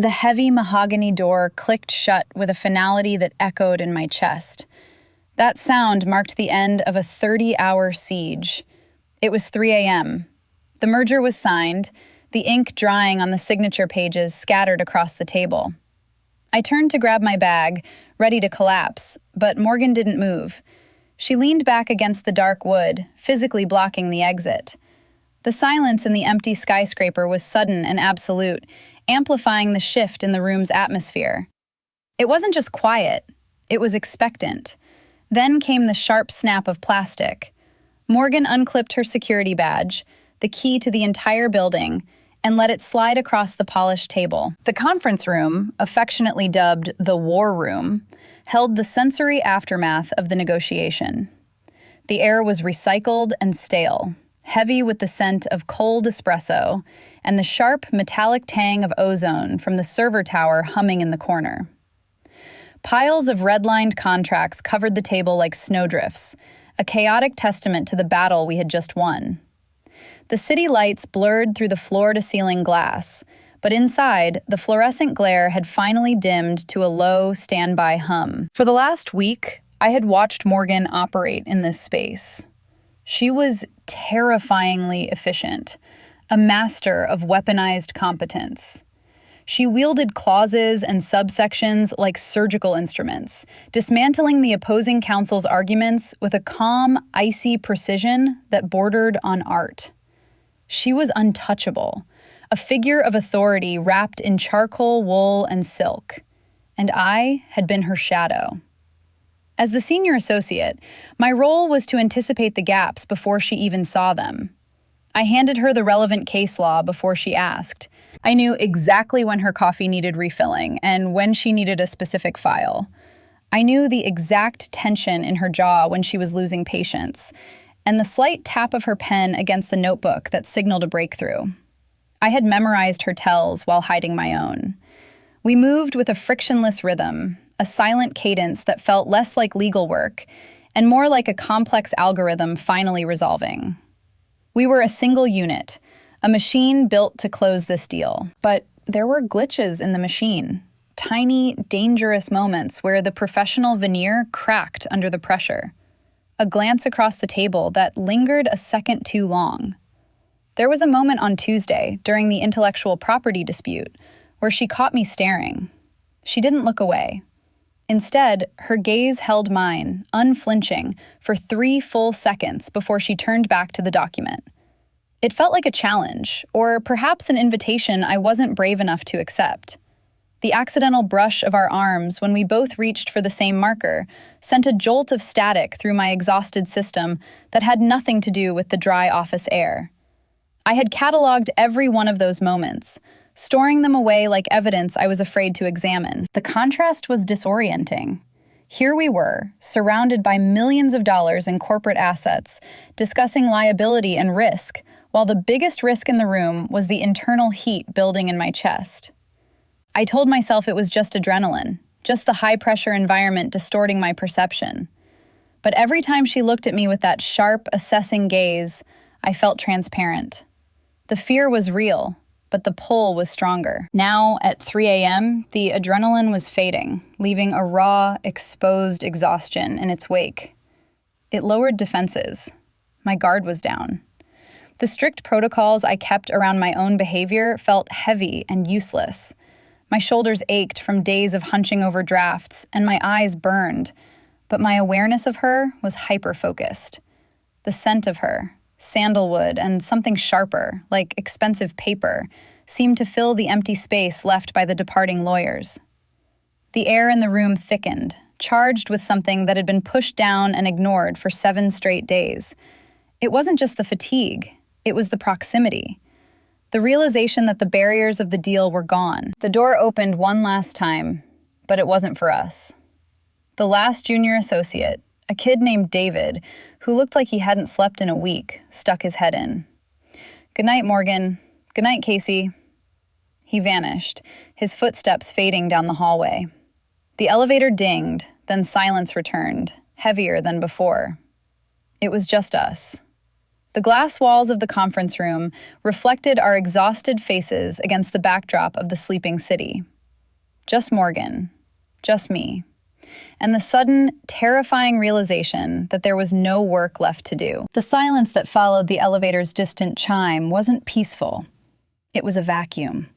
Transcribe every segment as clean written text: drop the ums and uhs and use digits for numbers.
The heavy mahogany door clicked shut with a finality that echoed in my chest. That sound marked the end of a 30-hour siege. It was 3 a.m. The merger was signed, the ink drying on the signature pages scattered across the table. I turned to grab my bag, ready to collapse, but Morgan didn't move. She leaned back against the dark wood, physically blocking the exit. The silence in the empty skyscraper was sudden and absolute, amplifying the shift in the room's atmosphere. It wasn't just quiet, it was expectant. Then came the sharp snap of plastic. Morgan unclipped her security badge, the key to the entire building, and let it slide across the polished table. The conference room, affectionately dubbed the war room, held the sensory aftermath of the negotiation. The air was recycled and stale, heavy with the scent of cold espresso and the sharp metallic tang of ozone from the server tower humming in the corner. Piles of red-lined contracts covered the table like snowdrifts, a chaotic testament to the battle we had just won. The city lights blurred through the floor-to-ceiling glass, but inside, the fluorescent glare had finally dimmed to a low, standby hum. For the last week, I had watched Morgan operate in this space. She was terrifyingly efficient, a master of weaponized competence. She wielded clauses and subsections like surgical instruments, dismantling the opposing counsel's arguments with a calm, icy precision that bordered on art. She was untouchable, a figure of authority wrapped in charcoal, wool, and silk, and I had been her shadow. As the senior associate, my role was to anticipate the gaps before she even saw them. I handed her the relevant case law before she asked. I knew exactly when her coffee needed refilling and when she needed a specific file. I knew the exact tension in her jaw when she was losing patience, and the slight tap of her pen against the notebook that signaled a breakthrough. I had memorized her tells while hiding my own. We moved with a frictionless rhythm, a silent cadence that felt less like legal work and more like a complex algorithm finally resolving. We were a single unit, a machine built to close this deal. But there were glitches in the machine, tiny, dangerous moments where the professional veneer cracked under the pressure. A glance across the table that lingered a second too long. There was a moment on Tuesday during the intellectual property dispute where she caught me staring. She didn't look away. Instead, her gaze held mine, unflinching, for 3 full seconds before she turned back to the document. It felt like a challenge, or perhaps an invitation I wasn't brave enough to accept. The accidental brush of our arms when we both reached for the same marker sent a jolt of static through my exhausted system that had nothing to do with the dry office air. I had cataloged every one of those moments, storing them away like evidence I was afraid to examine. The contrast was disorienting. Here we were, surrounded by millions of dollars in corporate assets, discussing liability and risk, while the biggest risk in the room was the internal heat building in my chest. I told myself it was just adrenaline, just the high-pressure environment distorting my perception. But every time she looked at me with that sharp, assessing gaze, I felt transparent. The fear was real, but the pull was stronger. Now, at 3 a.m., the adrenaline was fading, leaving a raw, exposed exhaustion in its wake. It lowered defenses. My guard was down. The strict protocols I kept around my own behavior felt heavy and useless. My shoulders ached from days of hunching over drafts, and my eyes burned, but my awareness of her was hyper-focused. The scent of her, sandalwood and something sharper, like expensive paper, seemed to fill the empty space left by the departing lawyers. The air in the room thickened, charged with something that had been pushed down and ignored for 7 straight days. It wasn't just the fatigue, it was the proximity. The realization that the barriers of the deal were gone. The door opened one last time, but it wasn't for us. The last junior associate, a kid named David, who looked like he hadn't slept in a week, stuck his head in. "Good night, Morgan. Good night, Casey." He vanished, his footsteps fading down the hallway. The elevator dinged, then silence returned, heavier than before. It was just us. The glass walls of the conference room reflected our exhausted faces against the backdrop of the sleeping city. Just Morgan. Just me. And the sudden, terrifying realization that there was no work left to do. The silence that followed the elevator's distant chime wasn't peaceful. It was a vacuum.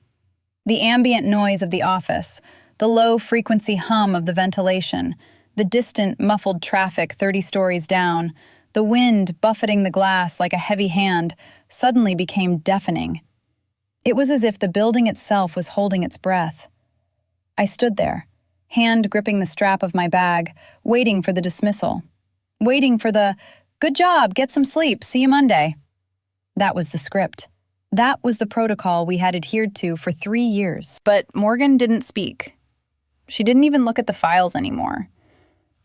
The ambient noise of the office, the low-frequency hum of the ventilation, the distant, muffled traffic 30 stories down, the wind buffeting the glass like a heavy hand, suddenly became deafening. It was as if the building itself was holding its breath. I stood there, hand gripping the strap of my bag, waiting for the dismissal. Waiting for the, "Good job, get some sleep, see you Monday." That was the script. That was the protocol we had adhered to for 3 years. But Morgan didn't speak. She didn't even look at the files anymore.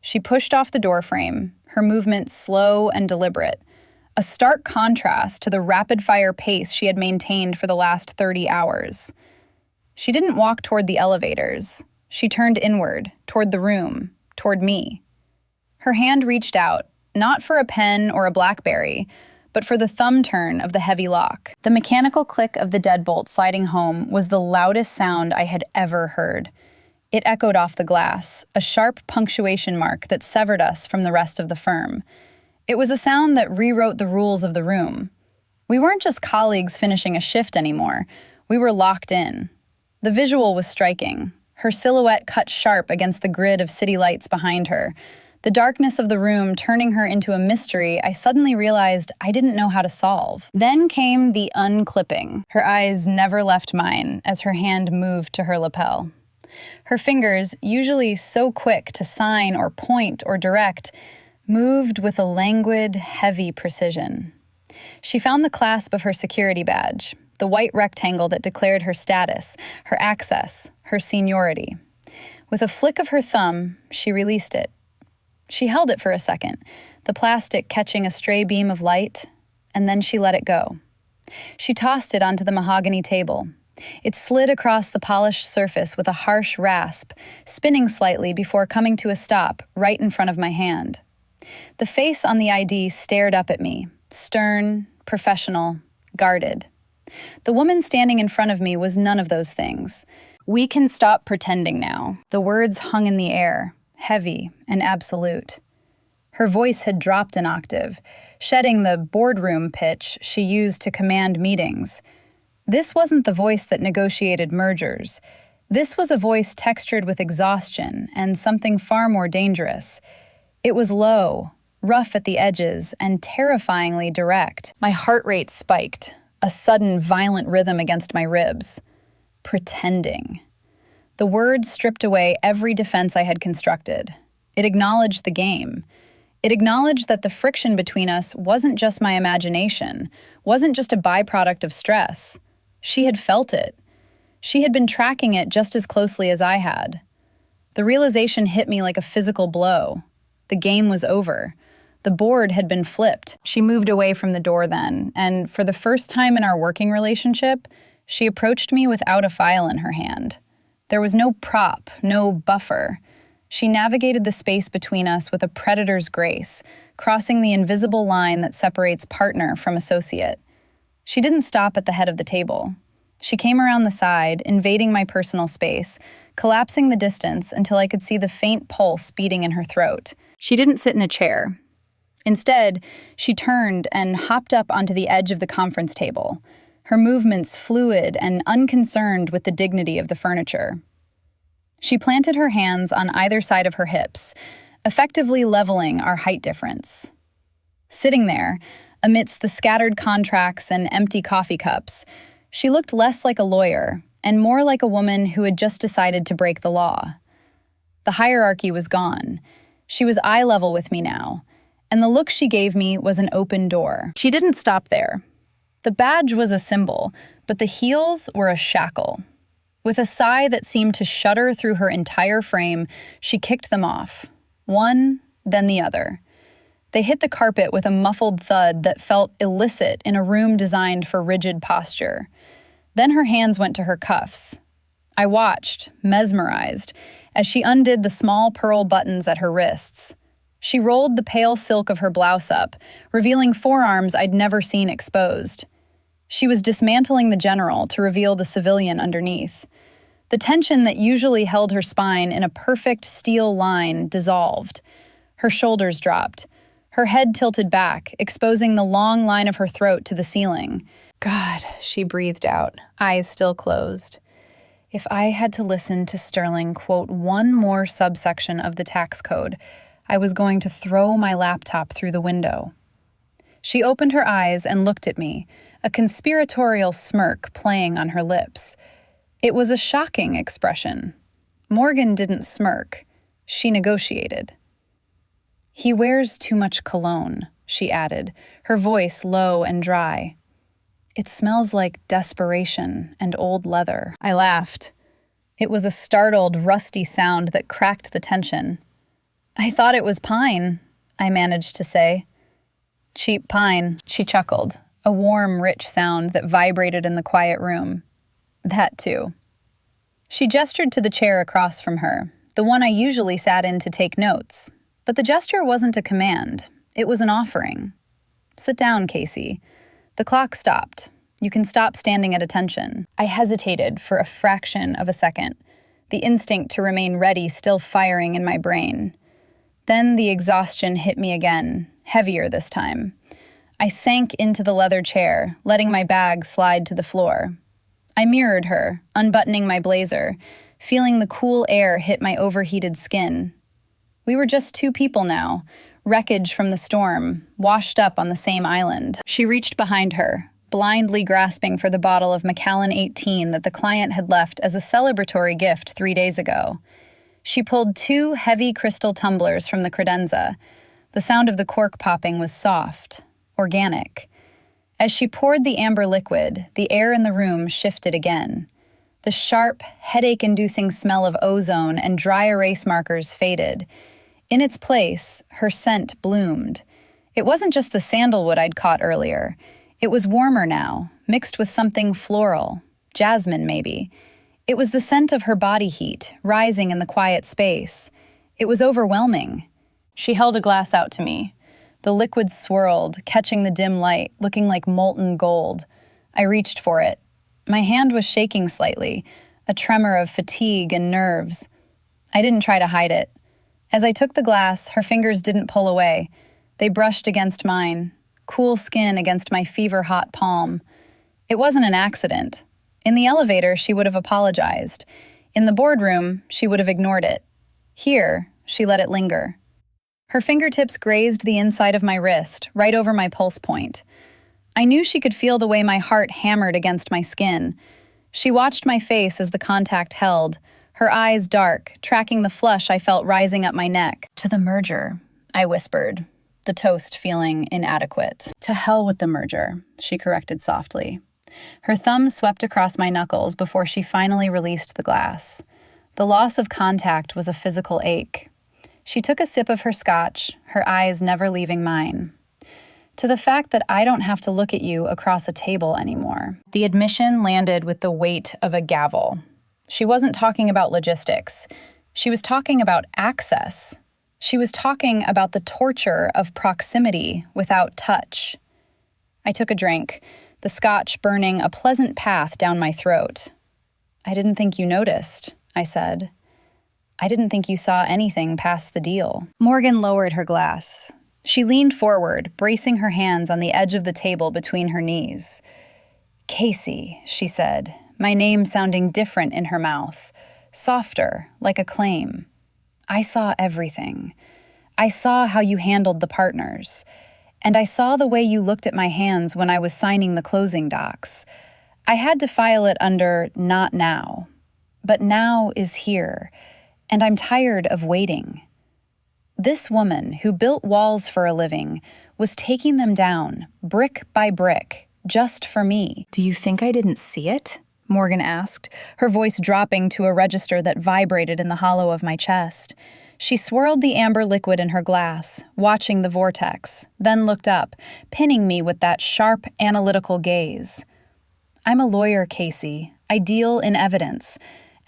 She pushed off the doorframe, her movement slow and deliberate, a stark contrast to the rapid-fire pace she had maintained for the last 30 hours. She didn't walk toward the elevators. She turned inward, toward the room, toward me. Her hand reached out, not for a pen or a BlackBerry, but for the thumb turn of the heavy lock. The mechanical click of the deadbolt sliding home was the loudest sound I had ever heard. It echoed off the glass, a sharp punctuation mark that severed us from the rest of the firm. It was a sound that rewrote the rules of the room. We weren't just colleagues finishing a shift anymore. We were locked in. The visual was striking, her silhouette cut sharp against the grid of city lights behind her. The darkness of the room turning her into a mystery I suddenly realized I didn't know how to solve. Then came the unclipping. Her eyes never left mine as her hand moved to her lapel. Her fingers, usually so quick to sign or point or direct, moved with a languid, heavy precision. She found the clasp of her security badge, the white rectangle that declared her status, her access, her seniority. With a flick of her thumb, she released it. She held it for a second, the plastic catching a stray beam of light, and then she let it go. She tossed it onto the mahogany table. It slid across the polished surface with a harsh rasp, spinning slightly before coming to a stop right in front of my hand. The face on the ID stared up at me, stern, professional, guarded. The woman standing in front of me was none of those things. "We can stop pretending now." The words hung in the air, heavy and absolute. Her voice had dropped an octave, shedding the boardroom pitch she used to command meetings. This wasn't the voice that negotiated mergers. This was a voice textured with exhaustion and something far more dangerous. It was low, rough at the edges, and terrifyingly direct. My heart rate spiked, a sudden violent rhythm against my ribs. Pretending. The word stripped away every defense I had constructed. It acknowledged the game. It acknowledged that the friction between us wasn't just my imagination, wasn't just a byproduct of stress. She had felt it. She had been tracking it just as closely as I had. The realization hit me like a physical blow. The game was over. The board had been flipped. She moved away from the door then, and for the first time in our working relationship, she approached me without a file in her hand. There was no prop, no buffer. She navigated the space between us with a predator's grace, crossing the invisible line that separates partner from associate. She didn't stop at the head of the table. She came around the side, invading my personal space, collapsing the distance until I could see the faint pulse beating in her throat. She didn't sit in a chair. Instead, she turned and hopped up onto the edge of the conference table, her movements fluid and unconcerned with the dignity of the furniture. She planted her hands on either side of her hips, effectively leveling our height difference. Sitting there, amidst the scattered contracts and empty coffee cups, she looked less like a lawyer and more like a woman who had just decided to break the law. The hierarchy was gone. She was eye level with me now, and the look she gave me was an open door. She didn't stop there. The badge was a symbol, but the heels were a shackle. With a sigh that seemed to shudder through her entire frame, she kicked them off, one, then the other. They hit the carpet with a muffled thud that felt illicit in a room designed for rigid posture. Then her hands went to her cuffs. I watched, mesmerized, as she undid the small pearl buttons at her wrists. She rolled the pale silk of her blouse up, revealing forearms I'd never seen exposed. She was dismantling the general to reveal the civilian underneath. The tension that usually held her spine in a perfect steel line dissolved. Her shoulders dropped. Her head tilted back, exposing the long line of her throat to the ceiling. God, she breathed out, eyes still closed. If I had to listen to Sterling quote one more subsection of the tax code, I was going to throw my laptop through the window. She opened her eyes and looked at me, a conspiratorial smirk playing on her lips. It was a shocking expression. Morgan didn't smirk. She negotiated. He wears too much cologne, she added, her voice low and dry. It smells like desperation and old leather. I laughed. It was a startled, rusty sound that cracked the tension. I thought it was pine, I managed to say. Cheap pine, she chuckled, a warm, rich sound that vibrated in the quiet room. That too. She gestured to the chair across from her, the one I usually sat in to take notes. But the gesture wasn't a command. It was an offering. Sit down, Casey. The clock stopped. You can stop standing at attention. I hesitated for a fraction of a second, the instinct to remain ready still firing in my brain. Then the exhaustion hit me again, heavier this time. I sank into the leather chair, letting my bag slide to the floor. I mirrored her, unbuttoning my blazer, feeling the cool air hit my overheated skin. We were just two people now, wreckage from the storm, washed up on the same island. She reached behind her, blindly grasping for the bottle of Macallan 18 that the client had left as a celebratory gift 3 days ago. She pulled 2 heavy crystal tumblers from the credenza. The sound of the cork popping was soft, organic. As she poured the amber liquid, the air in the room shifted again. The sharp, headache-inducing smell of ozone and dry erase markers faded. In its place, her scent bloomed. It wasn't just the sandalwood I'd caught earlier. It was warmer now, mixed with something floral, jasmine maybe. It was the scent of her body heat, rising in the quiet space. It was overwhelming. She held a glass out to me. The liquid swirled, catching the dim light, looking like molten gold. I reached for it. My hand was shaking slightly, a tremor of fatigue and nerves. I didn't try to hide it. As I took the glass, her fingers didn't pull away. They brushed against mine, cool skin against my fever-hot palm. It wasn't an accident. In the elevator, she would have apologized. In the boardroom, she would have ignored it. Here, she let it linger. Her fingertips grazed the inside of my wrist, right over my pulse point. I knew she could feel the way my heart hammered against my skin. She watched my face as the contact held, her eyes dark, tracking the flush I felt rising up my neck. To the merger, I whispered, the toast feeling inadequate. To hell with the merger, she corrected softly. Her thumb swept across my knuckles before she finally released the glass. The loss of contact was a physical ache. She took a sip of her scotch, her eyes never leaving mine. To the fact that I don't have to look at you across a table anymore. The admission landed with the weight of a gavel. She wasn't talking about logistics. She was talking about access. She was talking about the torture of proximity without touch. I took a drink, the scotch burning a pleasant path down my throat. I didn't think you noticed, I said. I didn't think you saw anything past the deal. Morgan lowered her glass. She leaned forward, bracing her hands on the edge of the table between her knees. Casey, she said, my name sounding different in her mouth, softer, like a claim. I saw everything. I saw how you handled the partners. And I saw the way you looked at my hands when I was signing the closing docs. I had to file it under not now. But now is here. And I'm tired of waiting. This woman, who built walls for a living, was taking them down, brick by brick, just for me. Do you think I didn't see it? Morgan asked, her voice dropping to a register that vibrated in the hollow of my chest. She swirled the amber liquid in her glass, watching the vortex, then looked up, pinning me with that sharp, analytical gaze. I'm a lawyer, Casey. I deal in evidence.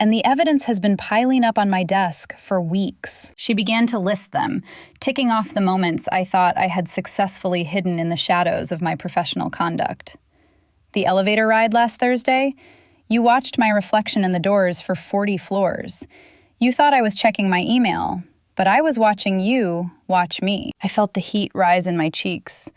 and the evidence has been piling up on my desk for weeks. She began to list them, ticking off the moments I thought I had successfully hidden in the shadows of my professional conduct. The elevator ride last Thursday? You watched my reflection in the doors for 40 floors. You thought I was checking my email, but I was watching you watch me. I felt the heat rise in my cheeks,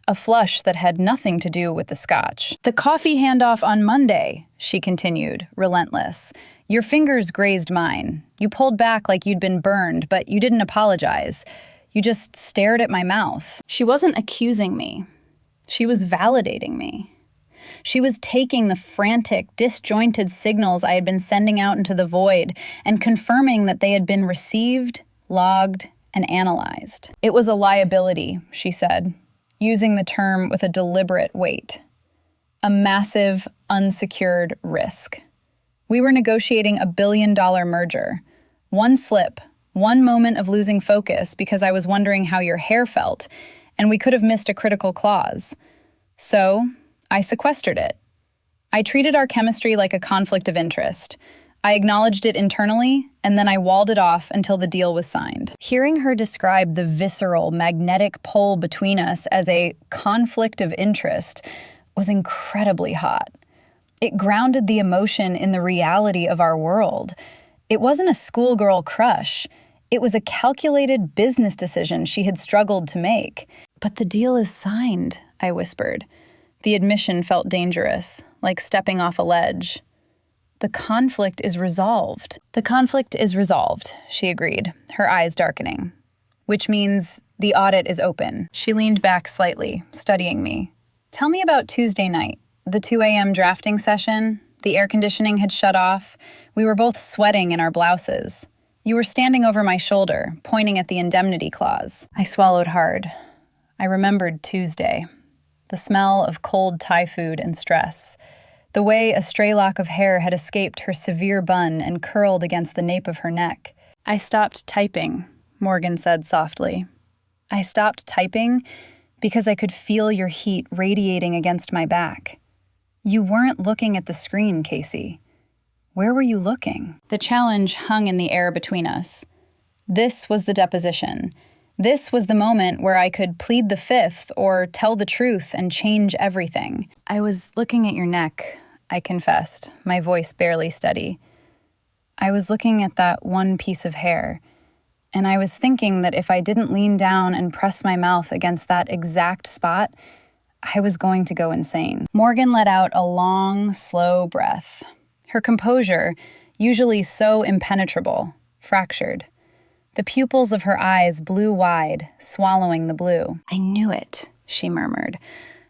a flush that had nothing to do with the scotch. The coffee handoff on Monday, she continued, relentless. Your fingers grazed mine. You pulled back like you'd been burned, but you didn't apologize. You just stared at my mouth. She wasn't accusing me. She was validating me. She was taking the frantic, disjointed signals I had been sending out into the void and confirming that they had been received, logged, and analyzed. It was a liability, she said, using the term with a deliberate weight. A massive, unsecured risk. We were negotiating a billion-dollar merger. One slip, one moment of losing focus because I was wondering how your hair felt, and we could have missed a critical clause. So, I sequestered it. I treated our chemistry like a conflict of interest. I acknowledged it internally, and then I walled it off until the deal was signed. Hearing her describe the visceral, magnetic pull between us as a conflict of interest was incredibly hot. It grounded the emotion in the reality of our world. It wasn't a schoolgirl crush. It was a calculated business decision she had struggled to make. But the deal is signed, I whispered. The admission felt dangerous, like stepping off a ledge. The conflict is resolved. The conflict is resolved, she agreed, her eyes darkening. Which means the audit is open. She leaned back slightly, studying me. Tell me about Tuesday night, the 2 a.m. drafting session. The air conditioning had shut off. We were both sweating in our blouses. You were standing over my shoulder, pointing at the indemnity clause. I swallowed hard. I remembered Tuesday. The smell of cold Thai food and stress. The way a stray lock of hair had escaped her severe bun and curled against the nape of her neck. I stopped typing, Morgan said softly. I stopped typing because I could feel your heat radiating against my back. You weren't looking at the screen, Casey. Where were you looking? The challenge hung in the air between us. This was the deposition. This was the moment where I could plead the fifth or tell the truth and change everything. I was looking at your neck, I confessed, my voice barely steady. I was looking at that one piece of hair, and I was thinking that if I didn't lean down and press my mouth against that exact spot, I was going to go insane. Morgan let out a long, slow breath. Her composure, usually so impenetrable, fractured. The pupils of her eyes blew wide, swallowing the blue. I knew it, she murmured.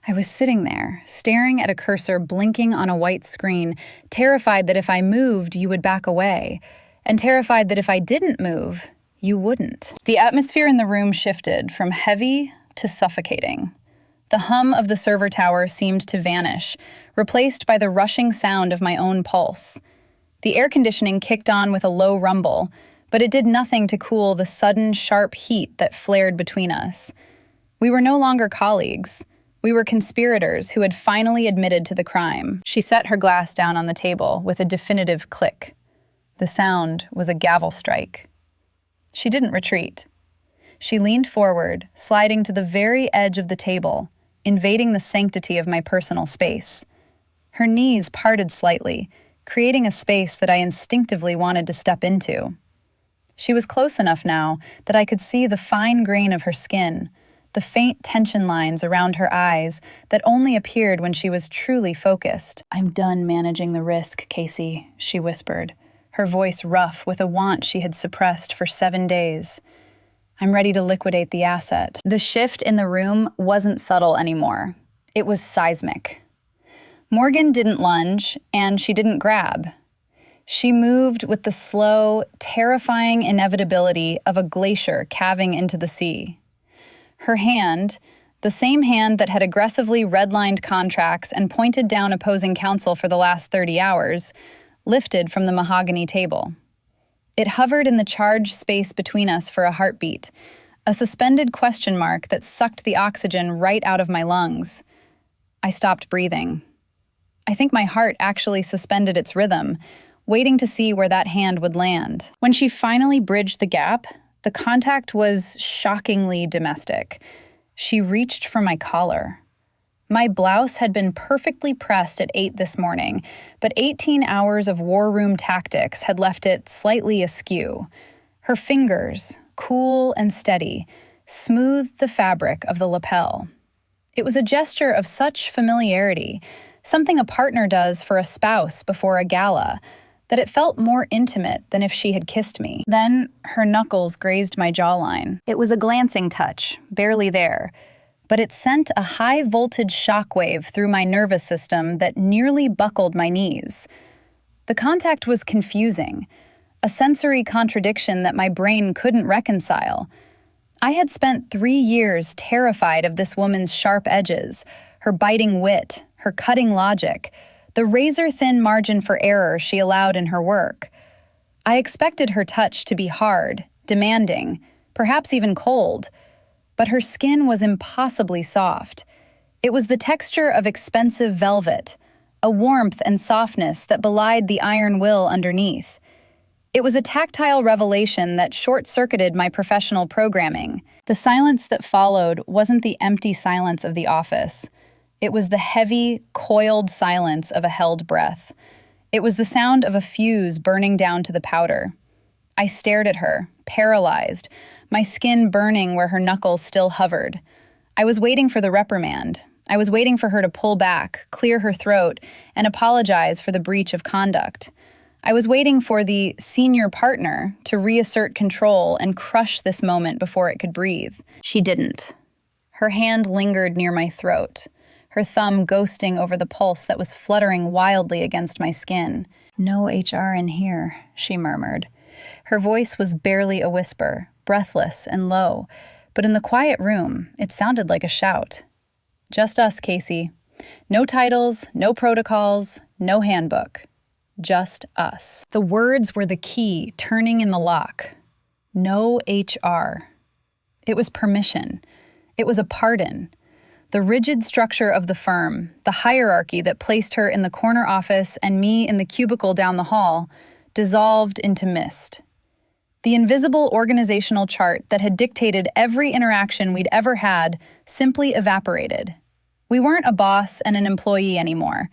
I was sitting there, staring at a cursor blinking on a white screen, terrified that if I moved, you would back away, and terrified that if I didn't move, you wouldn't. The atmosphere in the room shifted from heavy to suffocating. The hum of the server tower seemed to vanish, replaced by the rushing sound of my own pulse. The air conditioning kicked on with a low rumble, but it did nothing to cool the sudden, sharp heat that flared between us. We were no longer colleagues. We were conspirators who had finally admitted to the crime. She set her glass down on the table with a definitive click. The sound was a gavel strike. She didn't retreat. She leaned forward, sliding to the very edge of the table, invading the sanctity of my personal space. Her knees parted slightly, creating a space that I instinctively wanted to step into. She was close enough now that I could see the fine grain of her skin, the faint tension lines around her eyes that only appeared when she was truly focused. I'm done managing the risk, Casey, she whispered, her voice rough with a want she had suppressed for 7 days. I'm ready to liquidate the asset. The shift in the room wasn't subtle anymore. It was seismic. Morgan didn't lunge, and she didn't grab. She moved with the slow, terrifying inevitability of a glacier calving into the sea. Her hand, the same hand that had aggressively redlined contracts and pointed down opposing counsel for the last 30 hours, lifted from the mahogany table. It hovered in the charged space between us for a heartbeat, a suspended question mark that sucked the oxygen right out of my lungs. I stopped breathing. I think my heart actually suspended its rhythm, waiting to see where that hand would land. When she finally bridged the gap, the contact was shockingly domestic. She reached for my collar. My blouse had been perfectly pressed at 8 this morning, but 18 hours of war room tactics had left it slightly askew. Her fingers, cool and steady, smoothed the fabric of the lapel. It was a gesture of such familiarity, something a partner does for a spouse before a gala, that it felt more intimate than if she had kissed me. Then her knuckles grazed my jawline. It was a glancing touch, barely there, but it sent a high-voltage shockwave through my nervous system that nearly buckled my knees. The contact was confusing, a sensory contradiction that my brain couldn't reconcile. I had spent 3 years terrified of this woman's sharp edges, her biting wit, her cutting logic, the razor-thin margin for error she allowed in her work. I expected her touch to be hard, demanding, perhaps even cold, but her skin was impossibly soft. It was the texture of expensive velvet, a warmth and softness that belied the iron will underneath. It was a tactile revelation that short-circuited my professional programming. The silence that followed wasn't the empty silence of the office. It was the heavy, coiled silence of a held breath. It was the sound of a fuse burning down to the powder. I stared at her, paralyzed, my skin burning where her knuckles still hovered. I was waiting for the reprimand. I was waiting for her to pull back, clear her throat, and apologize for the breach of conduct. I was waiting for the senior partner to reassert control and crush this moment before it could breathe. She didn't. Her hand lingered near my throat, her thumb ghosting over the pulse that was fluttering wildly against my skin. "No HR in here," she murmured. Her voice was barely a whisper, breathless and low, but in the quiet room, it sounded like a shout. "Just us, Casey. No titles, no protocols, no handbook. Just us." The words were the key turning in the lock. No HR. It was permission. It was a pardon. The rigid structure of the firm, the hierarchy that placed her in the corner office and me in the cubicle down the hall, dissolved into mist. The invisible organizational chart that had dictated every interaction we'd ever had simply evaporated. We weren't a boss and an employee anymore.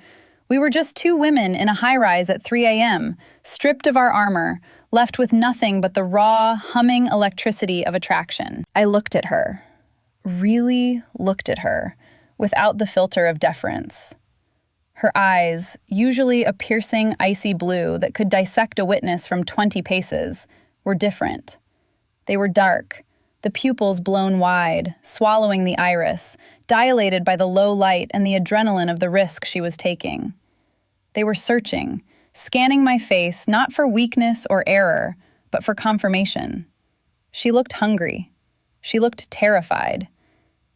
We were just two women in a high-rise at 3 a.m., stripped of our armor, left with nothing but the raw, humming electricity of attraction. I looked at her, really looked at her, without the filter of deference. Her eyes, usually a piercing, icy blue that could dissect a witness from 20 paces, were different. They were dark, the pupils blown wide, swallowing the iris, dilated by the low light and the adrenaline of the risk she was taking. They were searching, scanning my face not for weakness or error, but for confirmation. She looked hungry. She looked terrified.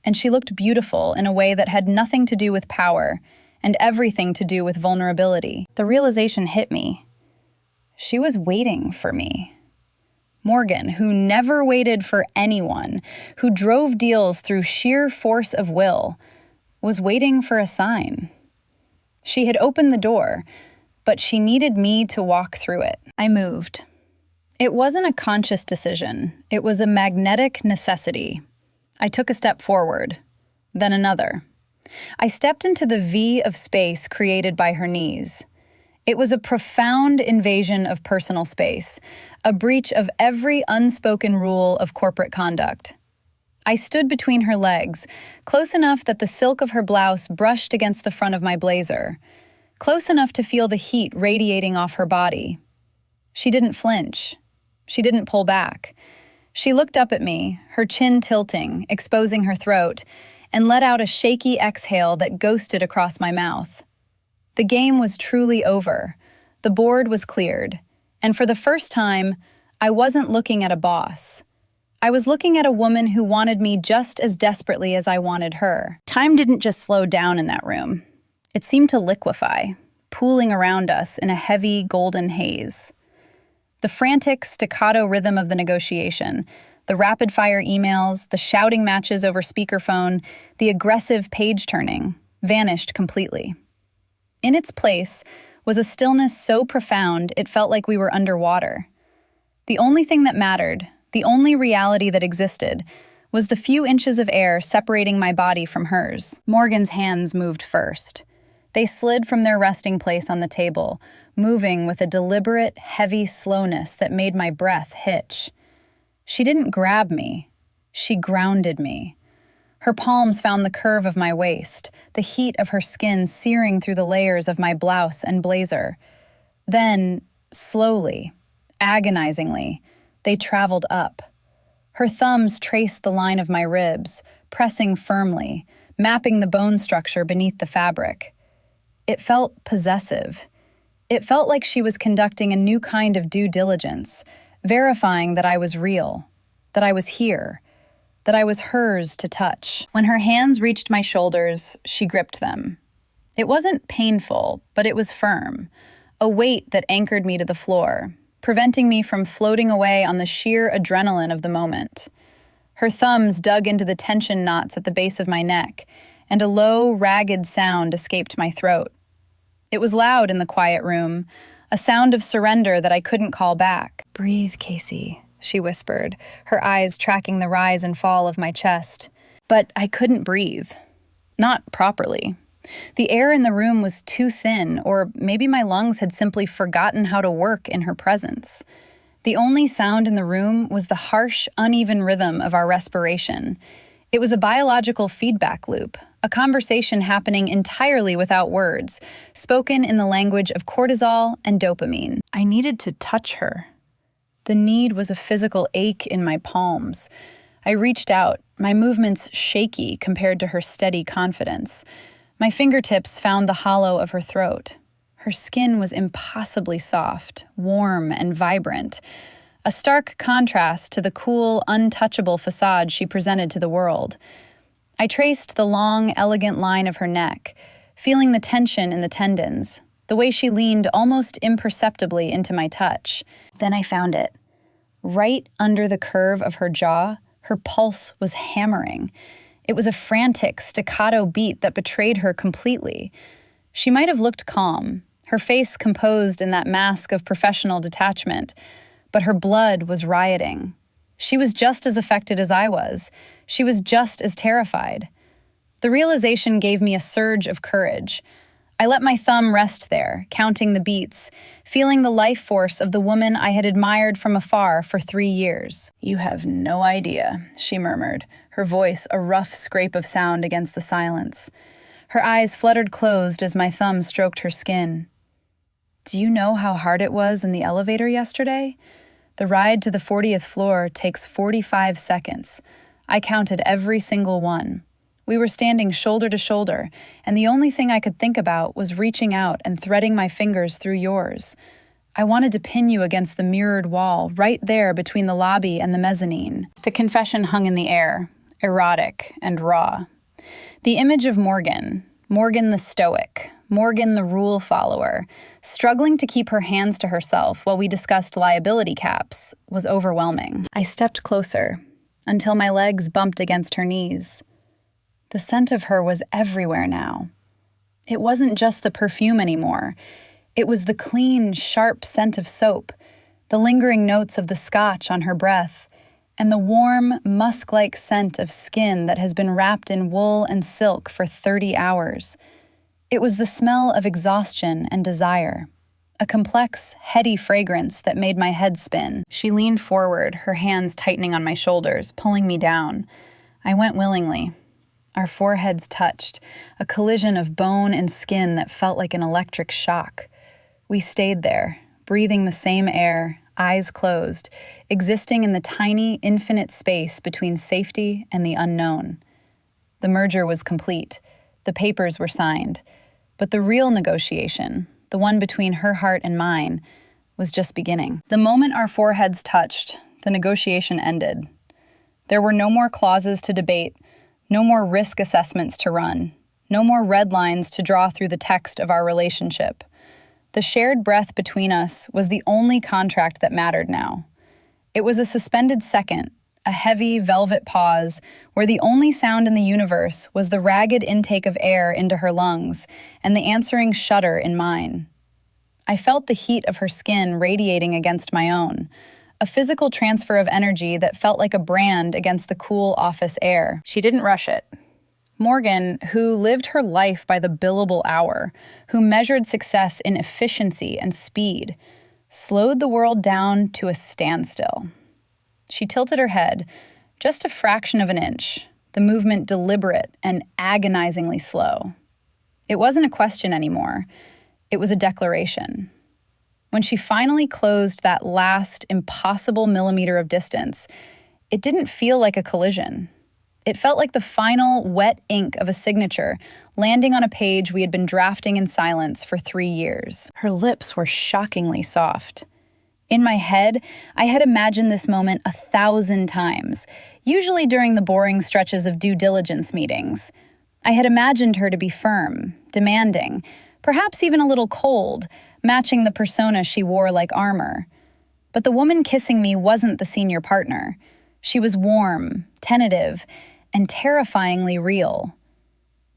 And she looked beautiful in a way that had nothing to do with power and everything to do with vulnerability. The realization hit me. She was waiting for me. Morgan, who never waited for anyone, who drove deals through sheer force of will, was waiting for a sign. She had opened the door, but she needed me to walk through it. I moved. It wasn't a conscious decision. It was a magnetic necessity. I took a step forward, then another. I stepped into the V of space created by her knees. It was a profound invasion of personal space, a breach of every unspoken rule of corporate conduct. I stood between her legs, close enough that the silk of her blouse brushed against the front of my blazer, close enough to feel the heat radiating off her body. She didn't flinch. She didn't pull back. She looked up at me, her chin tilting, exposing her throat, and let out a shaky exhale that ghosted across my mouth. The game was truly over. The board was cleared. And for the first time, I wasn't looking at a boss. I was looking at a woman who wanted me just as desperately as I wanted her. Time didn't just slow down in that room. It seemed to liquefy, pooling around us in a heavy golden haze. The frantic staccato rhythm of the negotiation, the rapid-fire emails, the shouting matches over speakerphone, the aggressive page-turning, vanished completely. In its place was a stillness so profound it felt like we were underwater. The only thing that mattered, the only reality that existed, was the few inches of air separating my body from hers. Morgan's hands moved first. They slid from their resting place on the table, moving with a deliberate, heavy slowness that made my breath hitch. She didn't grab me. She grounded me. Her palms found the curve of my waist, the heat of her skin searing through the layers of my blouse and blazer. Then, slowly, agonizingly, they traveled up. Her thumbs traced the line of my ribs, pressing firmly, mapping the bone structure beneath the fabric. It felt possessive. It felt like she was conducting a new kind of due diligence, verifying that I was real, that I was here, that I was hers to touch. When her hands reached my shoulders, she gripped them. It wasn't painful, but it was firm, a weight that anchored me to the floor, preventing me from floating away on the sheer adrenaline of the moment. Her thumbs dug into the tension knots at the base of my neck, and a low, ragged sound escaped my throat. It was loud in the quiet room, a sound of surrender that I couldn't call back. "Breathe, Casey," she whispered, her eyes tracking the rise and fall of my chest. But I couldn't breathe. Not properly. The air in the room was too thin, or maybe my lungs had simply forgotten how to work in her presence. The only sound in the room was the harsh, uneven rhythm of our respiration. It was a biological feedback loop, a conversation happening entirely without words, spoken in the language of cortisol and dopamine. I needed to touch her. The need was a physical ache in my palms. I reached out, my movements shaky compared to her steady confidence. My fingertips found the hollow of her throat. Her skin was impossibly soft, warm, and vibrant, a stark contrast to the cool, untouchable facade she presented to the world. I traced the long, elegant line of her neck, feeling the tension in the tendons, the way she leaned almost imperceptibly into my touch. Then I found it. Right under the curve of her jaw, her pulse was hammering. It was a frantic, staccato beat that betrayed her completely. She might have looked calm, her face composed in that mask of professional detachment, but her blood was rioting. She was just as affected as I was. She was just as terrified. The realization gave me a surge of courage. I let my thumb rest there, counting the beats, feeling the life force of the woman I had admired from afar for 3 years. "You have no idea," she murmured, her voice a rough scrape of sound against the silence. Her eyes fluttered closed as my thumb stroked her skin. "Do you know how hard it was in the elevator yesterday? The ride to the 40th floor takes 45 seconds. I counted every single one. We were standing shoulder to shoulder, and the only thing I could think about was reaching out and threading my fingers through yours. I wanted to pin you against the mirrored wall, right there between the lobby and the mezzanine." The confession hung in the air, erotic and raw. The image of Morgan the stoic, Morgan the rule follower, struggling to keep her hands to herself while we discussed liability caps, was overwhelming. I stepped closer, until my legs bumped against her knees. The scent of her was everywhere now. It wasn't just the perfume anymore. It was the clean, sharp scent of soap, the lingering notes of the scotch on her breath, and the warm, musk-like scent of skin that has been wrapped in wool and silk for 30 hours. It was the smell of exhaustion and desire, a complex, heady fragrance that made my head spin. She leaned forward, her hands tightening on my shoulders, pulling me down. I went willingly. Our foreheads touched, a collision of bone and skin that felt like an electric shock. We stayed there, breathing the same air, eyes closed, existing in the tiny, infinite space between safety and the unknown. The merger was complete. The papers were signed. But the real negotiation, the one between her heart and mine, was just beginning. The moment our foreheads touched, the negotiation ended. There were no more clauses to debate, no more risk assessments to run, no more red lines to draw through the text of our relationship. The shared breath between us was the only contract that mattered now. It was a suspended second, a heavy, velvet pause, where the only sound in the universe was the ragged intake of air into her lungs and the answering shudder in mine. I felt the heat of her skin radiating against my own, a physical transfer of energy that felt like a brand against the cool office air. She didn't rush it. Morgan, who lived her life by the billable hour, who measured success in efficiency and speed, slowed the world down to a standstill. She tilted her head, just a fraction of an inch, the movement deliberate and agonizingly slow. It wasn't a question anymore. It was a declaration. When she finally closed that last impossible millimeter of distance, it didn't feel like a collision. It felt like the final wet ink of a signature landing on a page we had been drafting in silence for 3 years. Her lips were shockingly soft. In my head, I had imagined this moment 1,000 times, usually during the boring stretches of due diligence meetings. I had imagined her to be firm, demanding, perhaps even a little cold, matching the persona she wore like armor. But the woman kissing me wasn't the senior partner. She was warm, tentative, and terrifyingly real.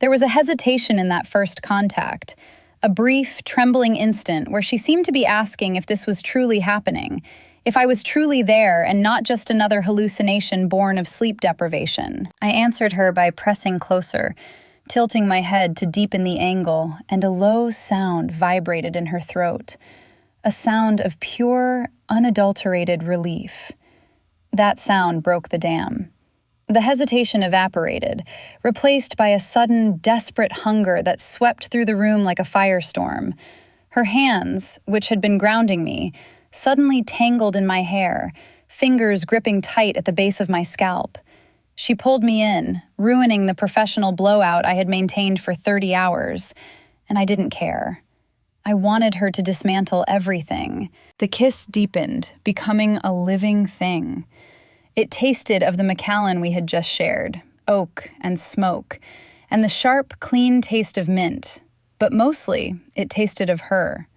There was a hesitation in that first contact, a brief, trembling instant where she seemed to be asking if this was truly happening, if I was truly there and not just another hallucination born of sleep deprivation. I answered her by pressing closer, tilting my head to deepen the angle, and a low sound vibrated in her throat, a sound of pure, unadulterated relief. That sound broke the dam. The hesitation evaporated, replaced by a sudden, desperate hunger that swept through the room like a firestorm. Her hands, which had been grounding me, suddenly tangled in my hair, fingers gripping tight at the base of my scalp. She pulled me in, ruining the professional blowout I had maintained for 30 hours, and I didn't care. I wanted her to dismantle everything. The kiss deepened, becoming a living thing. It tasted of the Macallan we had just shared, oak and smoke, and the sharp, clean taste of mint. But mostly, it tasted of her.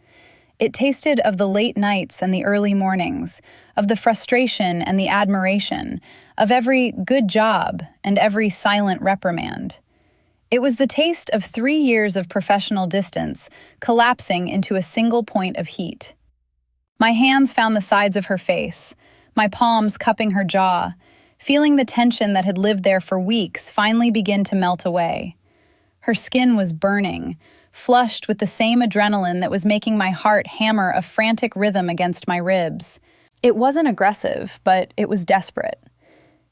It tasted of the late nights and the early mornings, of the frustration and the admiration, of every good job and every silent reprimand. It was the taste of 3 years of professional distance collapsing into a single point of heat. My hands found the sides of her face, my palms cupping her jaw, feeling the tension that had lived there for weeks finally begin to melt away. Her skin was burning, flushed with the same adrenaline that was making my heart hammer a frantic rhythm against my ribs. It wasn't aggressive, but it was desperate.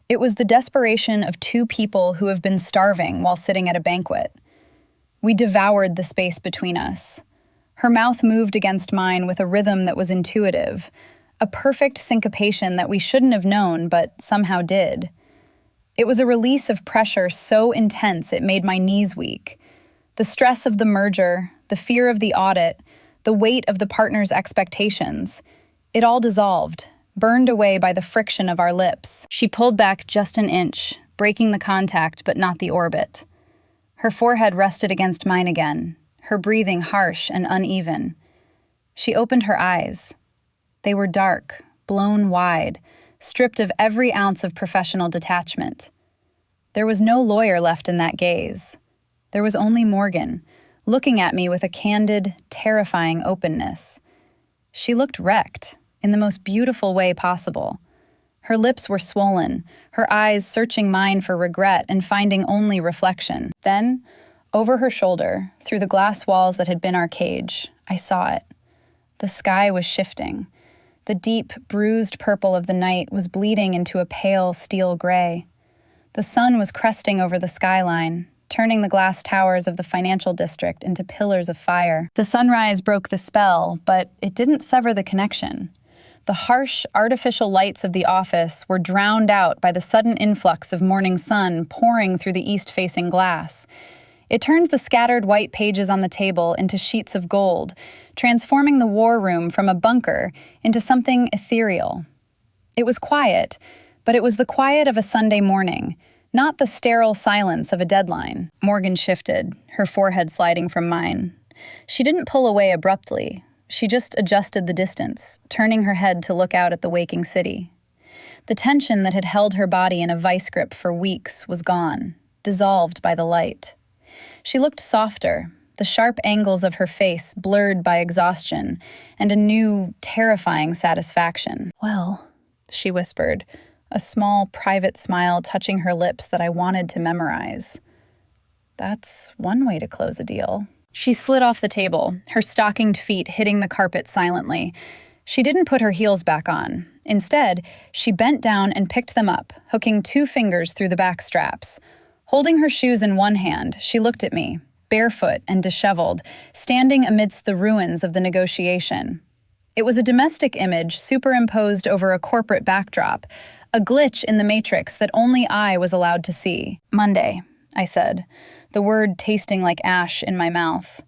It was the desperation of 2 people who have been starving while sitting at a banquet. We devoured the space between us. Her mouth moved against mine with a rhythm that was intuitive, a perfect syncopation that we shouldn't have known, but somehow did. It was a release of pressure so intense it made my knees weak. The stress of the merger, the fear of the audit, the weight of the partner's expectations, it all dissolved, burned away by the friction of our lips. She pulled back just an inch, breaking the contact but not the orbit. Her forehead rested against mine again, her breathing harsh and uneven. She opened her eyes. They were dark, blown wide, stripped of every ounce of professional detachment. There was no lawyer left in that gaze. There was only Morgan, looking at me with a candid, terrifying openness. She looked wrecked, in the most beautiful way possible. Her lips were swollen, her eyes searching mine for regret and finding only reflection. Then, over her shoulder, through the glass walls that had been our cage, I saw it. The sky was shifting. The deep, bruised purple of the night was bleeding into a pale steel gray. The sun was cresting over the skyline, turning the glass towers of the financial district into pillars of fire. The sunrise broke the spell, but it didn't sever the connection. The harsh, artificial lights of the office were drowned out by the sudden influx of morning sun pouring through the east-facing glass. It turns the scattered white pages on the table into sheets of gold, transforming the war room from a bunker into something ethereal. It was quiet, but it was the quiet of a Sunday morning, not the sterile silence of a deadline. Morgan shifted, her forehead sliding from mine. She didn't pull away abruptly. She just adjusted the distance, turning her head to look out at the waking city. The tension that had held her body in a vice grip for weeks was gone, dissolved by the light. She looked softer, the sharp angles of her face blurred by exhaustion and a new, terrifying satisfaction. "Well," she whispered, a small, private smile touching her lips that I wanted to memorize. "That's one way to close a deal." She slid off the table, her stockinged feet hitting the carpet silently. She didn't put her heels back on. Instead, she bent down and picked them up, hooking 2 fingers through the back straps. Holding her shoes in one hand, she looked at me, barefoot and disheveled, standing amidst the ruins of the negotiation. It was a domestic image superimposed over a corporate backdrop, a glitch in the matrix that only I was allowed to see. "Monday," I said, the word tasting like ash in my mouth.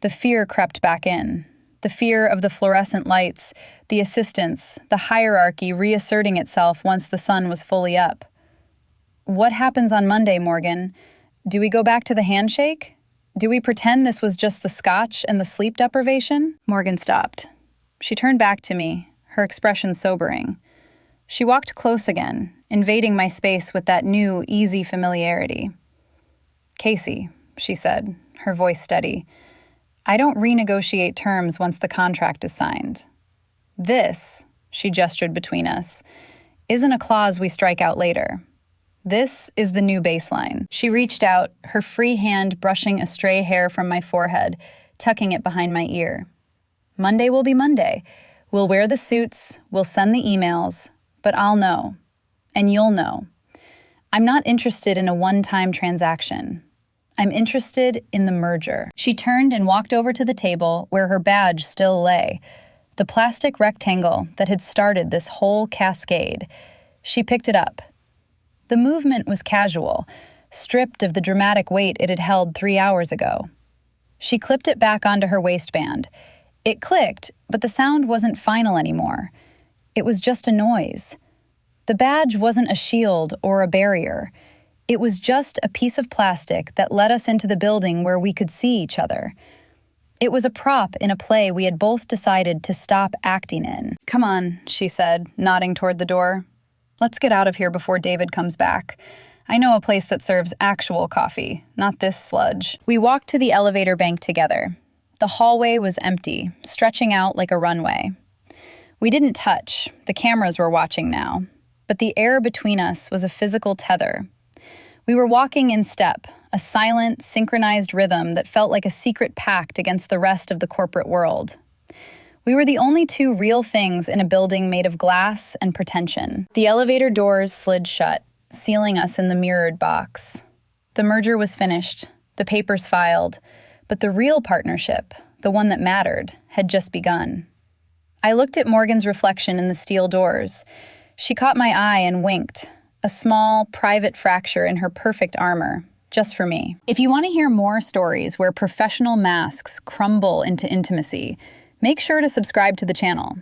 The fear crept back in. The fear of the fluorescent lights, the assistants, the hierarchy reasserting itself once the sun was fully up. "What happens on Monday, Morgan? Do we go back to the handshake? Do we pretend this was just the scotch and the sleep deprivation?" Morgan stopped. She turned back to me, her expression sobering. She walked close again, invading my space with that new, easy familiarity. "Casey," she said, her voice steady, "I don't renegotiate terms once the contract is signed. This," she gestured between us, "isn't a clause we strike out later. This is the new baseline." She reached out, her free hand brushing a stray hair from my forehead, tucking it behind my ear. "Monday will be Monday. We'll wear the suits, we'll send the emails, but I'll know. And you'll know. I'm not interested in a one-time transaction. I'm interested in the merger." She turned and walked over to the table where her badge still lay, the plastic rectangle that had started this whole cascade. She picked it up. The movement was casual, stripped of the dramatic weight it had held 3 hours ago. She clipped it back onto her waistband. It clicked, but the sound wasn't final anymore. It was just a noise. The badge wasn't a shield or a barrier. It was just a piece of plastic that led us into the building where we could see each other. It was a prop in a play we had both decided to stop acting in. "Come on," she said, nodding toward the door. "Let's get out of here before David comes back. I know a place that serves actual coffee, not this sludge." We walked to the elevator bank together. The hallway was empty, stretching out like a runway. We didn't touch. The cameras were watching now. But the air between us was a physical tether. We were walking in step, a silent, synchronized rhythm that felt like a secret pact against the rest of the corporate world. We were the only 2 real things in a building made of glass and pretension. The elevator doors slid shut, sealing us in the mirrored box. The merger was finished, the papers filed, but the real partnership, the one that mattered, had just begun. I looked at Morgan's reflection in the steel doors. She caught my eye and winked, a small, private fracture in her perfect armor, just for me. If you want to hear more stories where professional masks crumble into intimacy, make sure to subscribe to the channel.